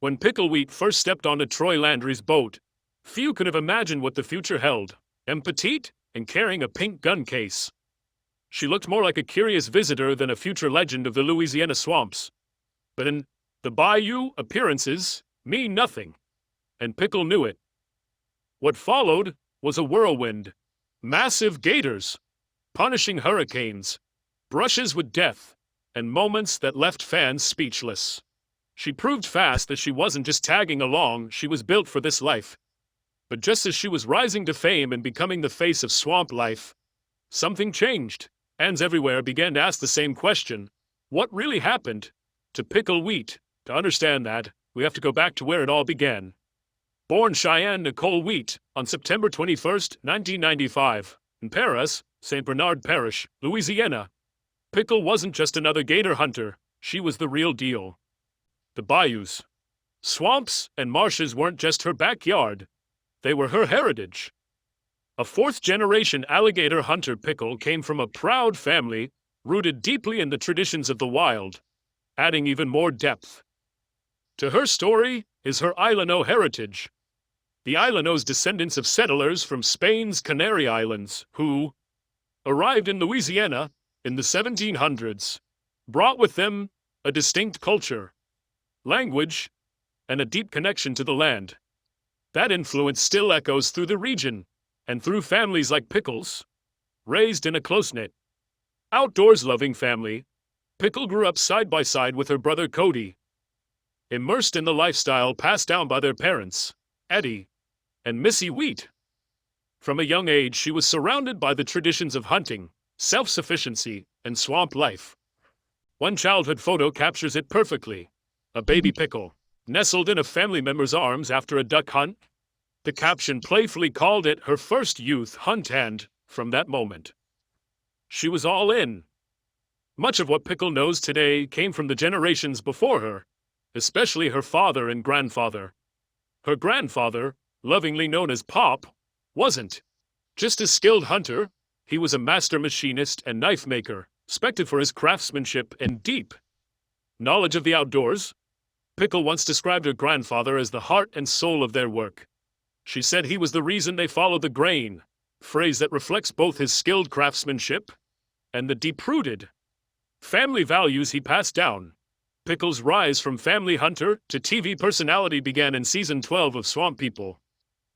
When Pickle Wheat first stepped onto Troy Landry's boat, few could have imagined what the future held, and petite and carrying a pink gun case. She looked more like a curious visitor than a future legend of the Louisiana swamps. But in the Bayou, appearances mean nothing, and Pickle knew it. What followed was a whirlwind. Massive gators, punishing hurricanes, brushes with death, and moments that left fans speechless. She proved fast that she wasn't just tagging along, she was built for this life. But just as she was rising to fame and becoming the face of swamp life, something changed. Fans everywhere began to ask the same question. What really happened to Pickle Wheat? To understand that, we have to go back to where it all began. Born Cheyenne Nicole Wheat on September 21, 1995, in Paris, St. Bernard Parish, Louisiana, Pickle wasn't just another gator hunter, she was the real deal. The bayous, swamps, and marshes weren't just her backyard, they were her heritage. A fourth-generation alligator hunter, Pickle came from a proud family rooted deeply in the traditions of the wild, adding even more depth. To her story is her Ilano heritage. The Ilanos, descendants of settlers from Spain's Canary Islands, who arrived in Louisiana in the 1700s, brought with them a distinct culture, language, and a deep connection to the land. That influence still echoes through the region, and through families like Pickle's. Raised in a close-knit, outdoors-loving family, Pickle grew up side by side with her brother Cody, immersed in the lifestyle passed down by their parents, Eddie and Missy Wheat. From a young age, she was surrounded by the traditions of hunting, self-sufficiency, and swamp life. One childhood photo captures it perfectly. A baby Pickle, nestled in a family member's arms after a duck hunt. The caption playfully called it her first youth hunt, and, from that moment, she was all in. Much of what Pickle knows today came from the generations before her, especially her father and grandfather. Her grandfather, lovingly known as Pop, wasn't just a skilled hunter, he was a master machinist and knife maker, respected for his craftsmanship and deep knowledge of the outdoors. Pickle once described her grandfather as the heart and soul of their work. She said he was the reason they followed the grain, a phrase that reflects both his skilled craftsmanship and the deep-rooted family values he passed down. Pickle's rise from family hunter to TV personality began in season 12 of Swamp People.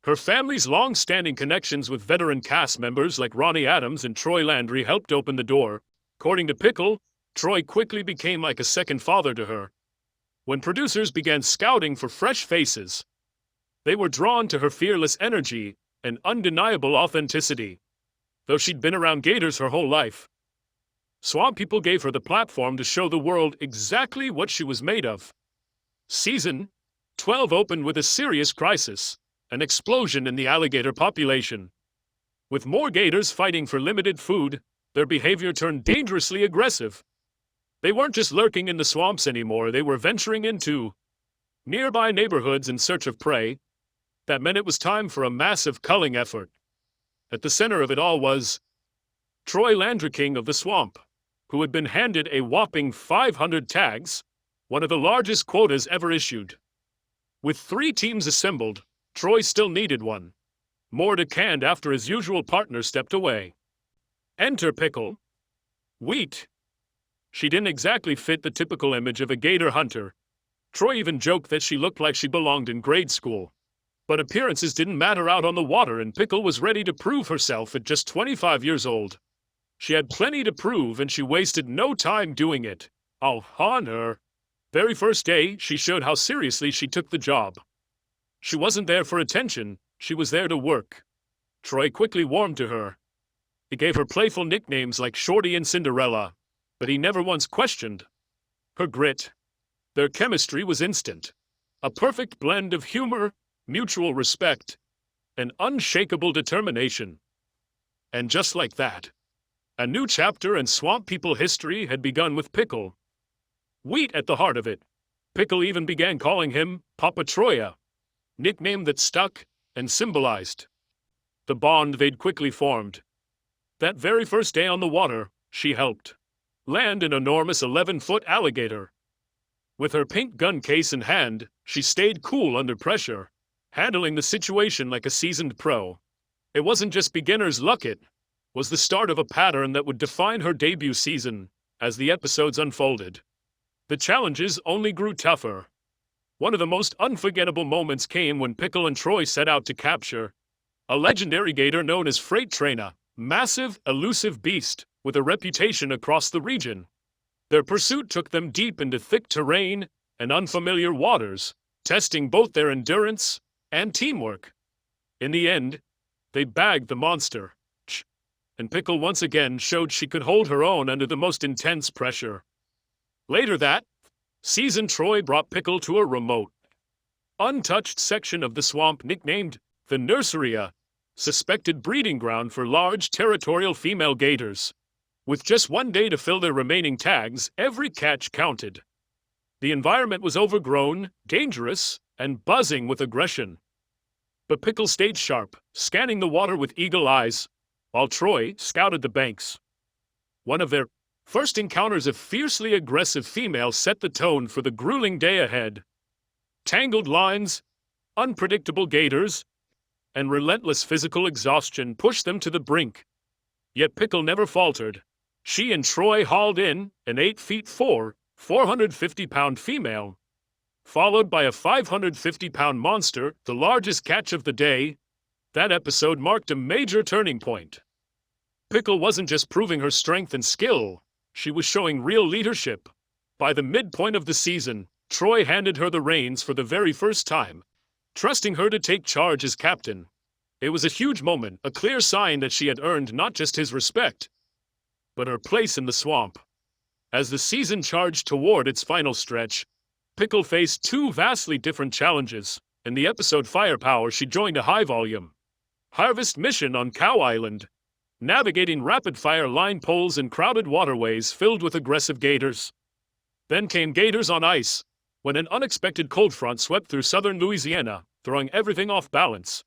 Her family's long-standing connections with veteran cast members like Ronnie Adams and Troy Landry helped open the door. According to Pickle, Troy quickly became like a second father to her. When producers began scouting for fresh faces, they were drawn to her fearless energy and undeniable authenticity. Though she'd been around gators her whole life, Swamp People gave her the platform to show the world exactly what she was made of. Season 12 opened with a serious crisis, an explosion in the alligator population. With more gators fighting for limited food, their behavior turned dangerously aggressive. They weren't just lurking in the swamps anymore, they were venturing into nearby neighborhoods in search of prey. That meant it was time for a massive culling effort. At the center of it all was Troy Landry, king of the swamp, who had been handed a whopping 500 tags, one of the largest quotas ever issued. With 3 teams assembled, Troy still needed one more to hand after his usual partner stepped away. Enter Pickle Wheat. She didn't exactly fit the typical image of a gator hunter. Troy even joked that she looked like she belonged in grade school. But appearances didn't matter out on the water, and Pickle was ready to prove herself at just 25 years old. She had plenty to prove, and she wasted no time doing it. On her very first day, she showed how seriously she took the job. She wasn't there for attention, she was there to work. Troy quickly warmed to her. He gave her playful nicknames like Shorty and Cinderella, but he never once questioned her grit. Their chemistry was instant. A perfect blend of humor, mutual respect, and unshakable determination. And just like that, a new chapter in Swamp People history had begun with Pickle Wheat at the heart of it. Pickle even began calling him Papa Troya, nickname that stuck and symbolized the bond they'd quickly formed. That very first day on the water, she helped land an enormous 11-foot alligator. With her pink gun case in hand, She stayed cool under pressure, handling the situation like a seasoned pro. It wasn't just beginner's luck, it was the start of a pattern that would define her debut season as the episodes unfolded. The challenges only grew tougher. One of the most unforgettable moments came when Pickle and Troy set out to capture a legendary gator known as Freight Trainer, massive, elusive beast with a reputation across the region. Their pursuit took them deep into thick terrain and unfamiliar waters, testing both their endurance and teamwork. In the end, they bagged the monster, and Pickle once again showed she could hold her own under the most intense pressure. Later that season, Troy brought Pickle to a remote, untouched section of the swamp nicknamed the Nursery, a suspected breeding ground for large territorial female gators. With just one day to fill their remaining tags, every catch counted. The environment was overgrown, dangerous, and buzzing with aggression. But Pickle stayed sharp, scanning the water with eagle eyes, while Troy scouted the banks. One of their first encounters of fiercely aggressive females set the tone for the grueling day ahead. Tangled lines, unpredictable gators, and relentless physical exhaustion pushed them to the brink. Yet Pickle never faltered. She and Troy hauled in an 8'4", 450-pound female, followed by a 550-pound monster, the largest catch of the day. That episode marked a major turning point. Pickle wasn't just proving her strength and skill, she was showing real leadership. By the midpoint of the season, Troy handed her the reins for the very first time, trusting her to take charge as captain. It was a huge moment, a clear sign that she had earned not just his respect, but her place in the swamp. As the season charged toward its final stretch, Pickle faced two vastly different challenges. In the episode Firepower, she joined a high-volume harvest mission on Cow Island, navigating rapid-fire line poles and crowded waterways filled with aggressive gators. Then came Gators on Ice, when an unexpected cold front swept through southern Louisiana, throwing everything off balance.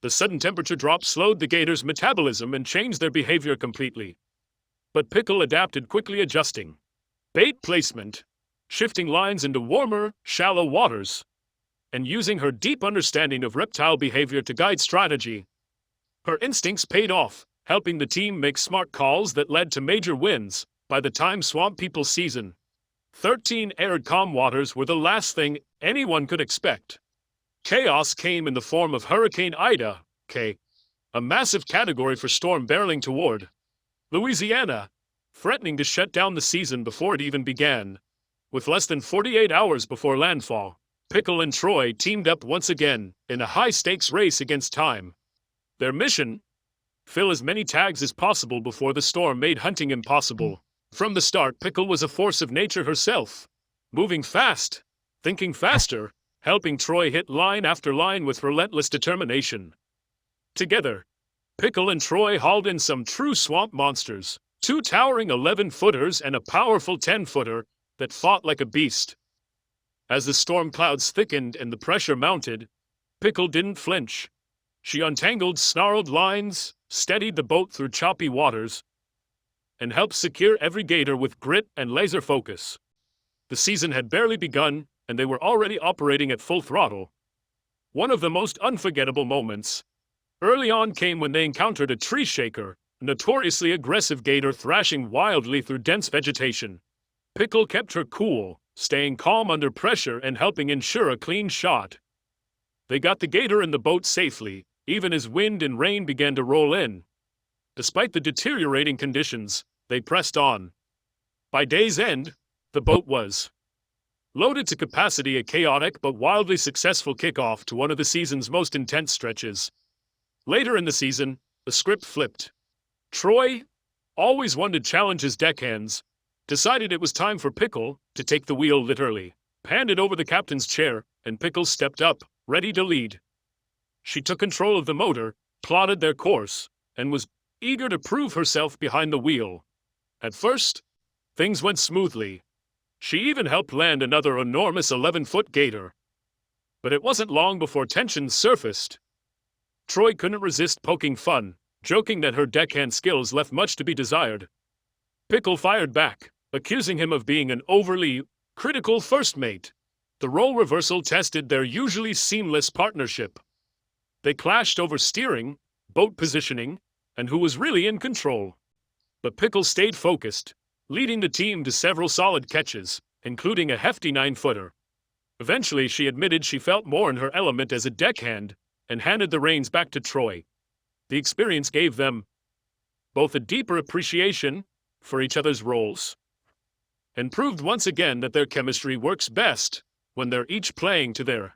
The sudden temperature drop slowed the gators' metabolism and changed their behavior completely. But Pickle adapted, quickly adjusting bait placement, shifting lines into warmer, shallow waters, and using her deep understanding of reptile behavior to guide strategy. Her instincts paid off, helping the team make smart calls that led to major wins. By the time Swamp People season 13 aired, calm waters were the last thing anyone could expect. Chaos came in the form of Hurricane Ida, a massive category for storm barreling toward Louisiana, threatening to shut down the season before it even began. With less than 48 hours before landfall, Pickle and Troy teamed up once again in a high-stakes race against time. Their mission? Fill as many tags as possible before the storm made hunting impossible. From the start, Pickle was a force of nature herself, moving fast, thinking faster, helping Troy hit line after line with relentless determination. Together, Pickle and Troy hauled in some true swamp monsters, two towering 11-footers and a powerful 10-footer that fought like a beast. As the storm clouds thickened and the pressure mounted, Pickle didn't flinch. She untangled snarled lines, steadied the boat through choppy waters, and helped secure every gator with grit and laser focus. The season had barely begun, and they were already operating at full throttle. One of the most unforgettable moments early on came when they encountered a tree shaker, a notoriously aggressive gator thrashing wildly through dense vegetation. Pickle kept her cool, staying calm under pressure and helping ensure a clean shot. They got the gator in the boat safely, even as wind and rain began to roll in. Despite the deteriorating conditions, they pressed on. By day's end, the boat was loaded to capacity, a chaotic but wildly successful kickoff to one of the season's most intense stretches. Later in the season, the script flipped. Troy, always one to challenge his deckhands, decided it was time for Pickle to take the wheel literally. Handed over the captain's chair, and Pickle stepped up, ready to lead. She took control of the motor, plotted their course, and was eager to prove herself behind the wheel. At first, things went smoothly. She even helped land another enormous 11-foot gator. But it wasn't long before tensions surfaced. Troy couldn't resist poking fun, joking that her deckhand skills left much to be desired. Pickle fired back, accusing him of being an overly critical first mate. The role reversal tested their usually seamless partnership. They clashed over steering, boat positioning, and who was really in control. But Pickle stayed focused, leading the team to several solid catches, including a hefty 9-footer. Eventually, she admitted she felt more in her element as a deckhand and handed the reins back to Troy. The experience gave them both a deeper appreciation for each other's roles and proved once again that their chemistry works best when they're each playing to their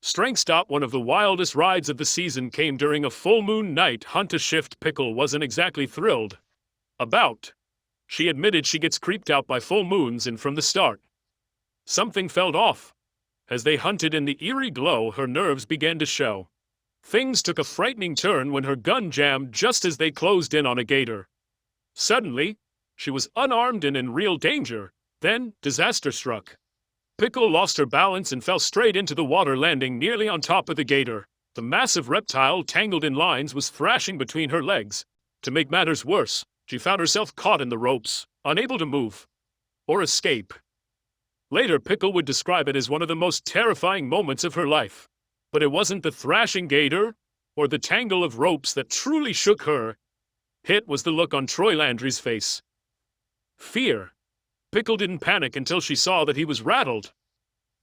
strengths. One of the wildest rides of the season came during a full moon night hunt, a shift Pickle wasn't exactly thrilled about. She admitted she gets creeped out by full moons, and from the start, something felt off. As they hunted in the eerie glow, her nerves began to show. Things took a frightening turn when her gun jammed just as they closed in on a gator. Suddenly, she was unarmed and in real danger. Then, disaster struck. Pickle lost her balance and fell straight into the water, landing nearly on top of the gator. The massive reptile, tangled in lines, was thrashing between her legs. To make matters worse, she found herself caught in the ropes, unable to move or escape. Later, Pickle would describe it as one of the most terrifying moments of her life. But it wasn't the thrashing gator or the tangle of ropes that truly shook her. It was the look on Troy Landry's face. Fear. Pickle didn't panic until she saw that he was rattled.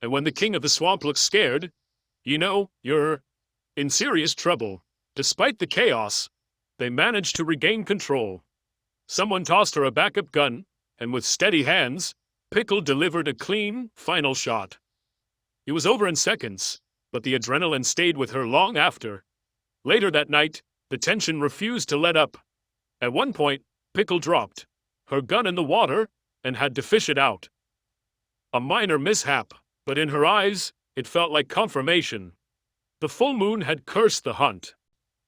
And when the king of the swamp looked scared, you know, you're in serious trouble. Despite the chaos, they managed to regain control. Someone tossed her a backup gun, and with steady hands, Pickle delivered a clean, final shot. It was over in seconds, but the adrenaline stayed with her long after. Later that night, the tension refused to let up. At one point, Pickle dropped her gun in the water and had to fish it out. A minor mishap, but in her eyes, it felt like confirmation. The full moon had cursed the hunt.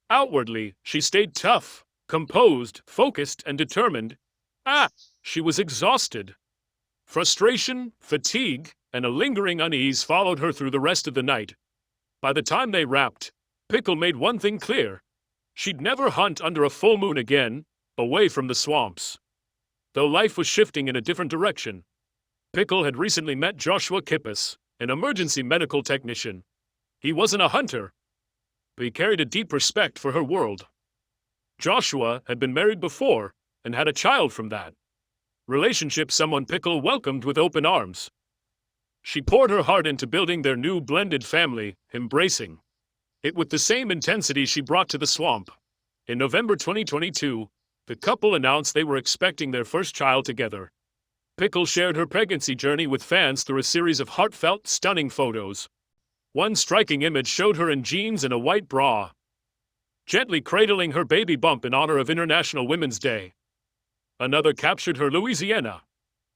Outwardly, she stayed tough, composed, focused, and determined. She was exhausted. Frustration, fatigue, and a lingering unease followed her through the rest of the night. By the time they wrapped, Pickle made one thing clear. She'd never hunt under a full moon again, away from the swamps. Though life was shifting in a different direction. Pickle had recently met Joshua Kippis, an emergency medical technician. He wasn't a hunter, but he carried a deep respect for her world. Joshua had been married before and had a child from that relationship, someone Pickle welcomed with open arms. She poured her heart into building their new blended family, embracing it with the same intensity she brought to the swamp. In November 2022, the couple announced they were expecting their first child together. Pickle shared her pregnancy journey with fans through a series of heartfelt, stunning photos. One striking image showed her in jeans and a white bra, gently cradling her baby bump in honor of International Women's Day. Another captured her Louisiana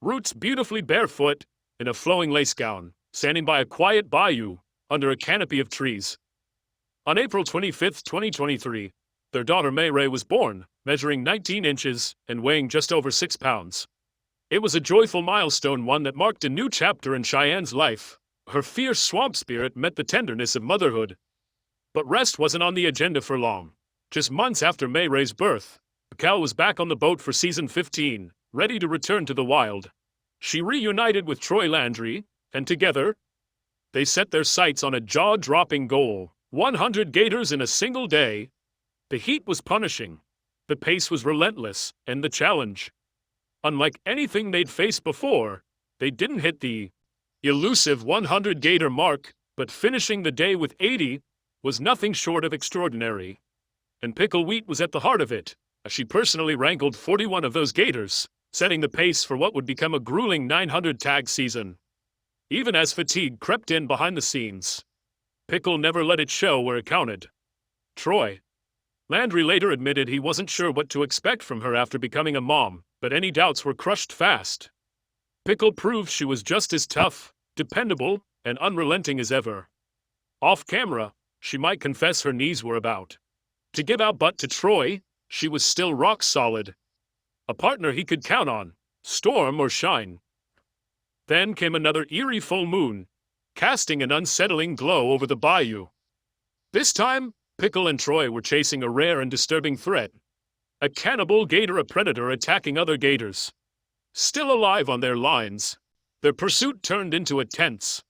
roots, beautifully barefoot, in a flowing lace gown, standing by a quiet bayou, under a canopy of trees. On April 25, 2023, their daughter Mayray was born, measuring 19 inches and weighing just over 6 pounds. It was a joyful milestone, one that marked a new chapter in Cheyenne's life. Her fierce swamp spirit met the tenderness of motherhood. But rest wasn't on the agenda for long. Just months after Mayray's birth, Cal was back on the boat for season 15, ready to return to the wild. She reunited with Troy Landry, and together, they set their sights on a jaw-dropping goal: 100 gators in a single day. The heat was punishing, the pace was relentless, and the challenge, unlike anything they'd faced before. They didn't hit the elusive 100 gator mark, but finishing the day with 80 was nothing short of extraordinary. And Pickle Wheat was at the heart of it. She personally wrangled 41 of those gators, setting the pace for what would become a grueling 900-tag season. Even as fatigue crept in behind the scenes, Pickle never let it show where it counted. Troy Landry later admitted he wasn't sure what to expect from her after becoming a mom, but any doubts were crushed fast. Pickle proved she was just as tough, dependable, and unrelenting as ever. Off camera, she might confess her knees were about to give out, but to Troy, she was still rock solid. A partner he could count on, storm or shine. Then came another eerie full moon, casting an unsettling glow over the bayou. This time, Pickle and Troy were chasing a rare and disturbing threat. A cannibal gator, a predator attacking other gators. Still alive on their lines, their pursuit turned into a tense,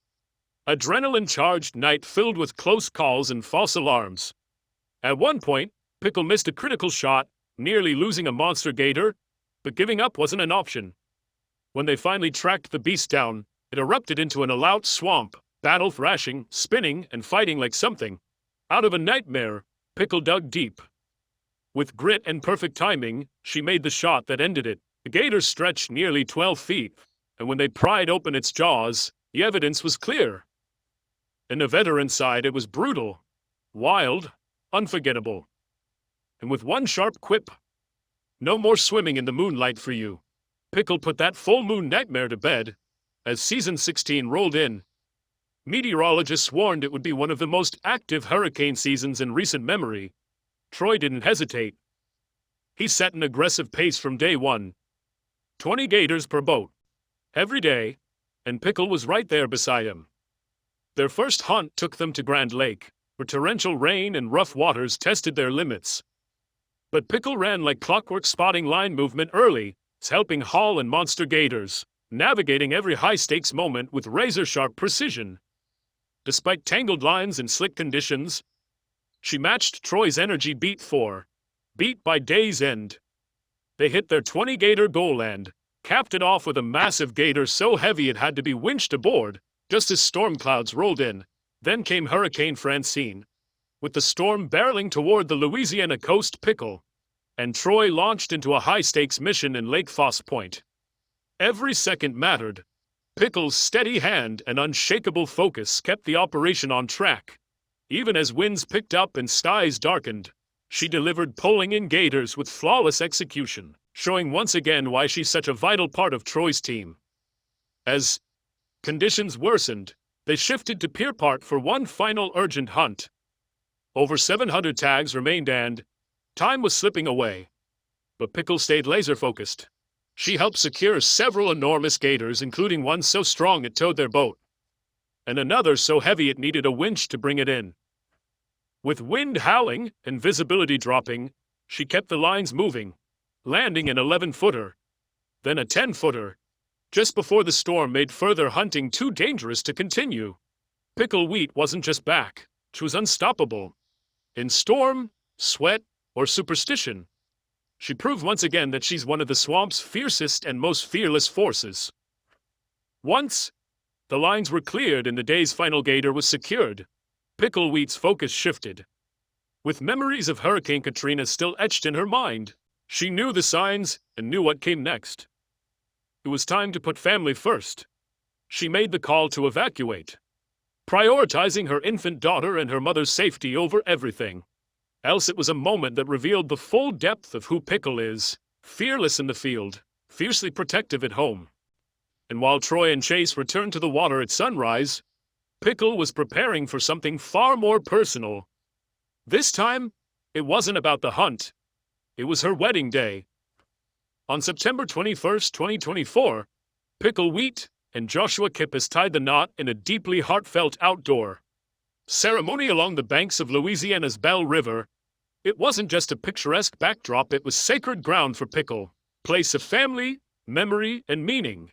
Adrenaline-charged night filled with close calls and false alarms. At one point, Pickle missed a critical shot, nearly losing a monster gator, but giving up wasn't an option. When they finally tracked the beast down, it erupted into an all-out swamp, battle thrashing, spinning, and fighting like something out of a nightmare. Pickle dug deep. With grit and perfect timing, she made the shot that ended it. The gator stretched nearly 12 feet, and when they pried open its jaws, the evidence was clear. In the veteran side, it was brutal, wild, unforgettable. And with one sharp quip, "No more swimming in the moonlight for you." Pickle put that full moon nightmare to bed. As season 16 rolled in, meteorologists warned it would be one of the most active hurricane seasons in recent memory. Troy didn't hesitate. He set an aggressive pace from day one. 20 gators per boat, every day, and Pickle was right there beside him. Their first hunt took them to Grand Lake, where torrential rain and rough waters tested their limits. But Pickle ran like clockwork, spotting line movement early, helping haul and monster gators, navigating every high-stakes moment with razor-sharp precision. Despite tangled lines and slick conditions, she matched Troy's energy beat by day's end. They hit their 20-gator goal and capped it off with a massive gator so heavy it had to be winched aboard just as storm clouds rolled in. Then came Hurricane Francine. With the storm barreling toward the Louisiana coast, Pickle and Troy launched into a high-stakes mission in Lake Foss Point. Every second mattered. Pickle's steady hand and unshakable focus kept the operation on track. Even as winds picked up and skies darkened, she delivered, pulling in gators with flawless execution, showing once again why she's such a vital part of Troy's team. As conditions worsened, they shifted to Pier Park for one final urgent hunt. Over 700 tags remained and time was slipping away. But Pickle stayed laser-focused. She helped secure several enormous gators, including one so strong it towed their boat, and another so heavy it needed a winch to bring it in. With wind howling and visibility dropping, she kept the lines moving, landing an 11-footer, then a 10-footer, just before the storm made further hunting too dangerous to continue. Pickle Wheat wasn't just back, she was unstoppable. In storm, sweat, or superstition, she proved once again that she's one of the swamp's fiercest and most fearless forces. Once the lines were cleared and the day's final gator was secured, Pickle Wheat's focus shifted. With memories of Hurricane Katrina still etched in her mind, she knew the signs and knew what came next. It was time to put family first. She made the call to evacuate, prioritizing her infant daughter and her mother's safety over everything. Else it was a moment that revealed the full depth of who Pickle is, fearless in the field, fiercely protective at home. And while Troy and Chase returned to the water at sunrise, Pickle was preparing for something far more personal. This time, it wasn't about the hunt. It was her wedding day. On September 21st, 2024, Pickle Wheat and Joshua Kippis tied the knot in a deeply heartfelt outdoor ceremony along the banks of Louisiana's Belle River. It wasn't just a picturesque backdrop, it was sacred ground for Pickle, place of family, memory, and meaning.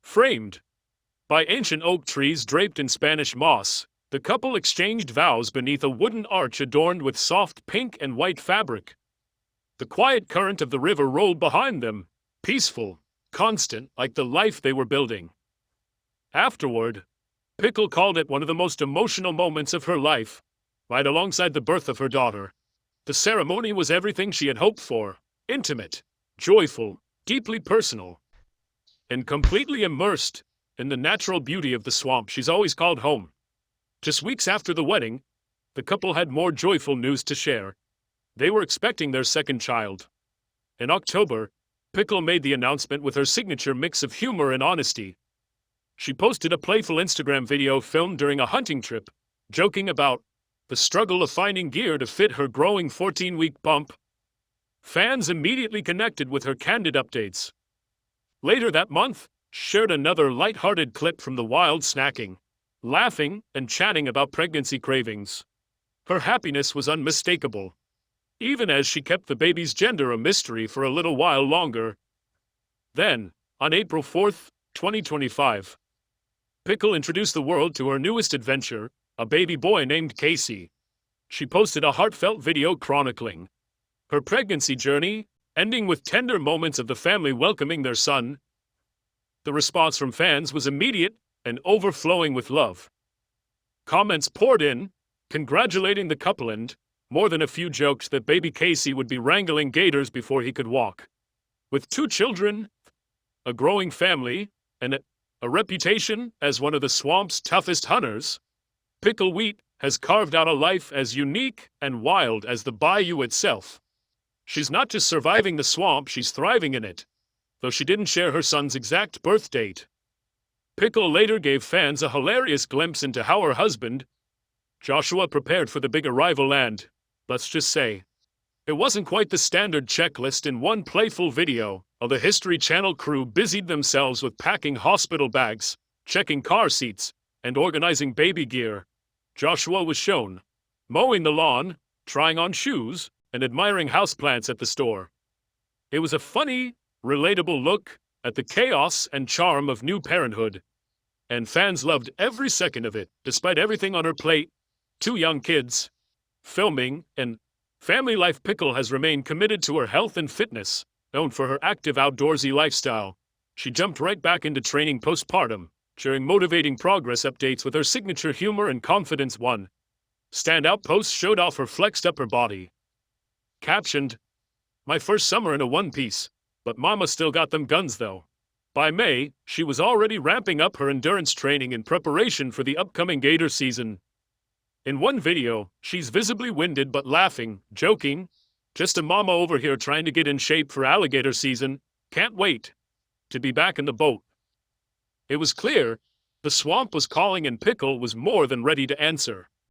Framed by ancient oak trees draped in Spanish moss, the couple exchanged vows beneath a wooden arch adorned with soft pink and white fabric. The quiet current of the river rolled behind them, peaceful, constant, like the life they were building. Afterward, Pickle called it one of the most emotional moments of her life, right alongside the birth of her daughter. The ceremony was everything she had hoped for: intimate, joyful, deeply personal, and completely immersed in the natural beauty of the swamp she's always called home. Just weeks after the wedding, the couple had more joyful news to share. They were expecting their second child. In October, Pickle made the announcement with her signature mix of humor and honesty. She posted a playful Instagram video filmed during a hunting trip, joking about the struggle of finding gear to fit her growing 14-week bump. Fans immediately connected with her candid updates. Later that month, shared another light-hearted clip from the wild, snacking, laughing, and chatting about pregnancy cravings. Her happiness was unmistakable, even as she kept the baby's gender a mystery for a little while longer. Then, on April 4th, 2025, Pickle introduced the world to her newest adventure, a baby boy named Casey. She posted a heartfelt video chronicling her pregnancy journey, ending with tender moments of the family welcoming their son. The response from fans was immediate and overflowing with love. Comments poured in, congratulating the couple and, more than a few jokes that baby Casey would be wrangling gators before he could walk. With 2 children, a growing family, and a reputation as one of the swamp's toughest hunters, Pickle Wheat has carved out a life as unique and wild as the Bayou itself. She's not just surviving the swamp, she's thriving in it, though she didn't share her son's exact birth date. Pickle later gave fans a hilarious glimpse into how her husband, Joshua, prepared for the big arrival and, let's just say, it wasn't quite the standard checklist. In one playful video, while the History Channel crew busied themselves with packing hospital bags, checking car seats, and organizing baby gear, Joshua was shown mowing the lawn, trying on shoes, and admiring houseplants at the store. It was a funny, relatable look at the chaos and charm of new parenthood, and fans loved every second of it, despite everything on her plate, 2 young kids, filming, and family life. Pickle has remained committed to her health and fitness. Known for her active outdoorsy lifestyle, she jumped right back into training postpartum, sharing motivating progress updates with her signature humor and confidence. One standout post showed off her flexed upper body, captioned, "My first summer in a one-piece, but mama still got them guns though." By May, she was already ramping up her endurance training in preparation for the upcoming gator season. In one video, she's visibly winded but laughing, joking, "Just a mama over here trying to get in shape for alligator season. Can't wait to be back in the boat." It was clear the swamp was calling and Pickle was more than ready to answer.